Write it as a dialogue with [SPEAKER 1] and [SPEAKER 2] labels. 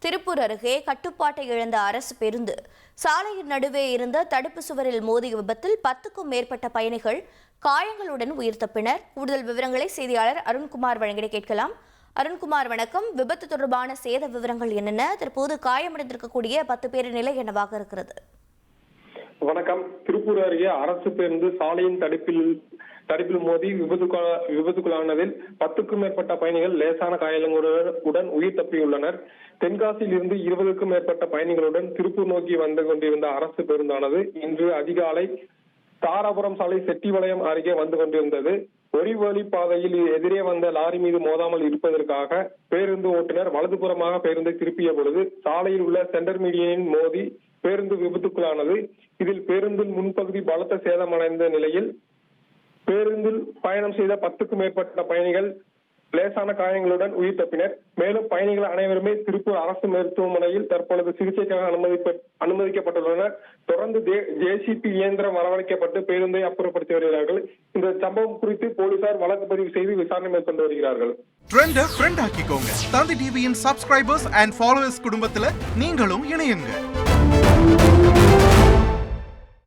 [SPEAKER 1] திருப்பூர் அருகே கட்டுப்பாட்டை இழந்த அரசு பேருந்து சாலையின் நடுவே இருந்த தடுப்பு சுவரில் மோதிய விபத்தில் 10க்கும் மேற்பட்ட பயணிகள் காயங்களுடன் உயிர் தப்பினர். கூடுதல் விவரங்களை செய்தியாளர் அருண்குமார் வழங்கிட கேட்கலாம். அருண்குமார் வணக்கம். விபத்து தொடர்பான சேத விவரங்கள் என்னென்ன? தற்போது காயமடைந்திருக்கக்கூடிய 10 பேரின் நிலை என்னவாக இருக்கிறது?
[SPEAKER 2] வணக்கம். திருப்பூர் அருகே அரசு பேருந்து சாலையின் தடுப்பில் மோதி விபத்துக்குள்ளானதில் 10க்கும் மேற்பட்ட பயணிகள் லேசான காயங்களுடன் உயிர் தப்பியுள்ளனர். தென்காசியில் இருந்து 20க்கும் மேற்பட்ட பயணிகளுடன் திருப்பூர் நோக்கி வந்து கொண்டிருந்த அரசு பேருந்தானது இன்று அதிகாலை தாராபுரம் சாலை செட்டிவளையம் அருகே வந்து கொண்டிருந்தது. ஒரு வழி பாதையில் எதிரே வந்த லாரி மீது மோதாமல் இருப்பதற்காக பேருந்து ஓட்டுநர் வலதுபுறமாக பேருந்தை திருப்பிய பொழுது சாலையில் உள்ள சென்டர் மீடியனின் மோதி பேருந்து விபத்துக்குள்ளானது. இதில் பேருந்தின் முன்பகுதி பலத்த சேதமடைந்த நிலையில் பேருந்தில் பயணம் செய்த 10க்கும் மேற்பட்ட பயணிகள் லேசான காயங்களுடன் உயிர் தப்பினர். மேலும் பயணிகள் அனைவருமே திருப்பூர் அரசு மருத்துவமனையில் தற்பொழுது சிகிச்சைக்காக அனுமதிக்கப்பட்டுள்ளனர். தொடர்ந்து ஜேசிபி இயந்திரம் வரவழைக்கப்பட்டு பேருந்தை அப்புறப்படுத்தி வருகிறார்கள். இந்த சம்பவம் குறித்து போலீசார் வழக்கு பதிவு செய்து விசாரணை மேற்கொண்டு வருகிறார்கள்.
[SPEAKER 3] ஃப்ரெண்ட் ஆக்கிக்கோங்க. தந்தி டிவியின் சப்ஸ்கிரைபர்ஸ் அண்ட் ஃபாலோவர்ஸ் குடும்பத்துல நீங்களும் இணையுங்க.